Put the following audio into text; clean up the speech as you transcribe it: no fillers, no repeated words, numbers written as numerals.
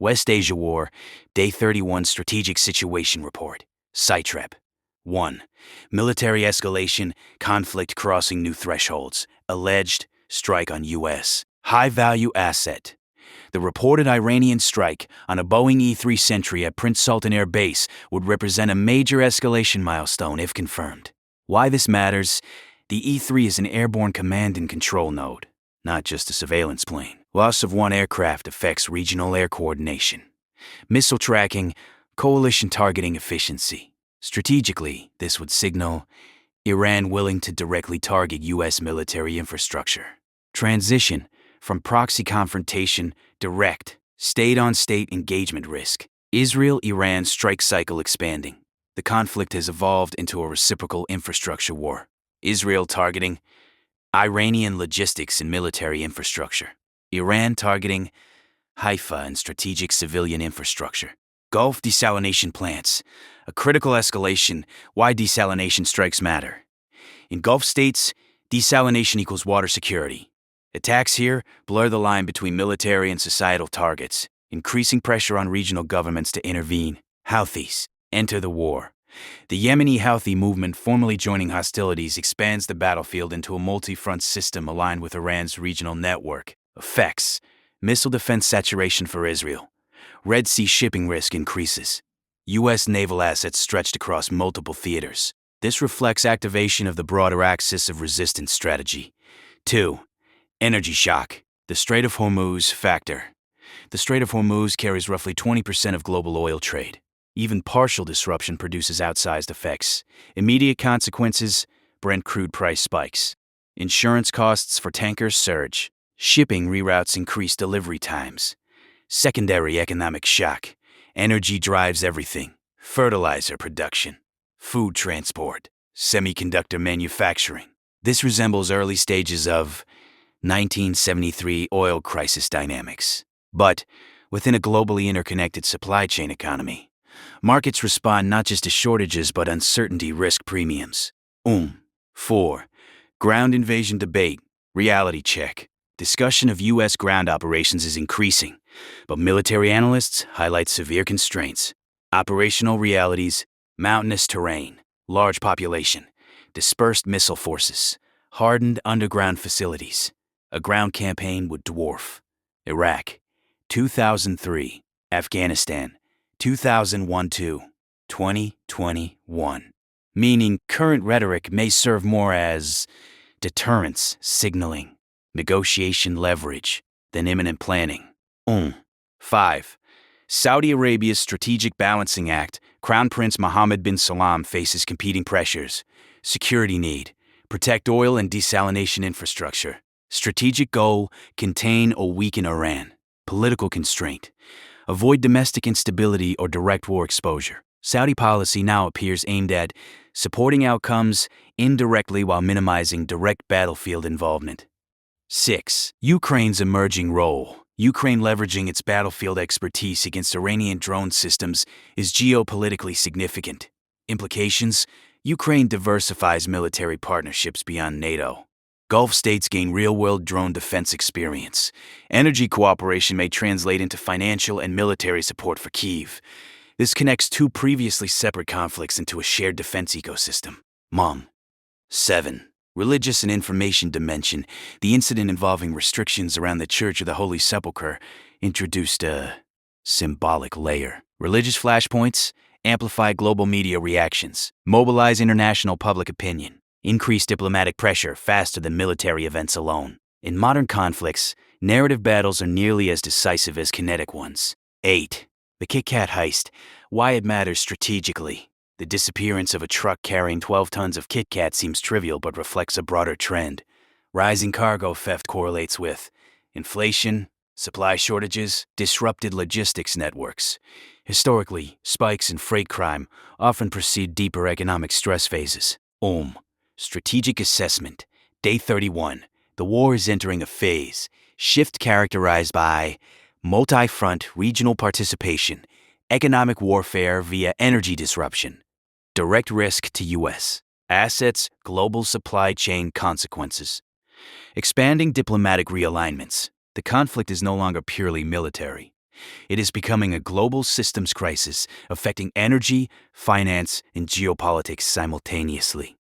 West Asia War, Day 31 Strategic Situation Report. SITREP. 1. Military escalation, conflict crossing new thresholds. Alleged strike on U.S. high-value asset. The reported Iranian strike on a Boeing E-3 Sentry at Prince Sultan Air Base would represent a major escalation milestone if confirmed. Why this matters? The E-3 is an airborne command and control node, not just a surveillance plane. Loss of one aircraft affects regional air coordination, missile tracking, coalition targeting efficiency. Strategically, this would signal Iran willing to directly target U.S. military infrastructure. Transition from proxy confrontation, direct, state-on-state engagement risk. Israel-Iran strike cycle expanding. The conflict has evolved into a reciprocal infrastructure war. Israel targeting Iranian logistics and military infrastructure. Iran targeting Haifa and strategic civilian infrastructure. Gulf desalination plants. A critical escalation. Why desalination strikes matter. In Gulf states, desalination equals water security. Attacks here blur the line between military and societal targets, increasing pressure on regional governments to intervene. Houthis enter the war. The Yemeni Houthi movement, formally joining hostilities, expands the battlefield into a multi-front system aligned with Iran's regional network. Effects: missile defense saturation for Israel. Red Sea shipping risk increases. U.S. naval assets stretched across multiple theaters. This reflects activation of the broader axis of resistance strategy. 2. Energy shock. The Strait of Hormuz factor. The Strait of Hormuz carries roughly 20% of global oil trade. Even partial disruption produces outsized effects. Immediate consequences: Brent crude price spikes. Insurance costs for tankers surge. Shipping reroutes increase delivery times. Secondary economic shock. Energy drives everything. Fertilizer production, food transport, semiconductor manufacturing. This resembles early stages of 1973 oil crisis dynamics. But within a globally interconnected supply chain economy, markets respond not just to shortages but uncertainty risk premiums. 4. Ground invasion debate. Reality check. Discussion of U.S. ground operations is increasing, but military analysts highlight severe constraints. Operational realities: mountainous terrain, large population, dispersed missile forces, hardened underground facilities. A ground campaign would dwarf Iraq, 2003, Afghanistan, 2001-2, 2021. Meaning current rhetoric may serve more as deterrence signaling, negotiation leverage, than imminent planning. 5. Saudi Arabia's Strategic Balancing Act. Crown Prince Mohammed bin Salman faces competing pressures. Security need: protect oil and desalination infrastructure. Strategic goal: contain or weaken Iran. Political constraint: avoid domestic instability or direct war exposure. Saudi policy now appears aimed at supporting outcomes indirectly while minimizing direct battlefield involvement. 6. Ukraine's emerging role. Ukraine leveraging its battlefield expertise against Iranian drone systems is geopolitically significant. Implications: Ukraine diversifies military partnerships beyond NATO. Gulf states gain real-world drone defense experience. Energy cooperation may translate into financial and military support for Kyiv. This connects two previously separate conflicts into a shared defense ecosystem. 7. Religious and information dimension. The incident involving restrictions around the Church of the Holy Sepulchre introduced a symbolic layer. Religious flashpoints amplify global media reactions, mobilize international public opinion, increase diplomatic pressure faster than military events alone. In modern conflicts, narrative battles are nearly as decisive as kinetic ones. 8. The Kit Kat heist. Why it matters strategically. The disappearance of a truck carrying 12 tons of Kit Kat seems trivial but reflects a broader trend. Rising cargo theft correlates with inflation, supply shortages, disrupted logistics networks. Historically, spikes in freight crime often precede deeper economic stress phases. Strategic assessment. Day 31. The war is entering a phase, shift characterized by multi-front regional participation, economic warfare via energy disruption, direct risk to U.S. assets, global supply chain consequences. Expanding diplomatic realignments. The conflict is no longer purely military. It is becoming a global systems crisis affecting energy, finance, and geopolitics simultaneously.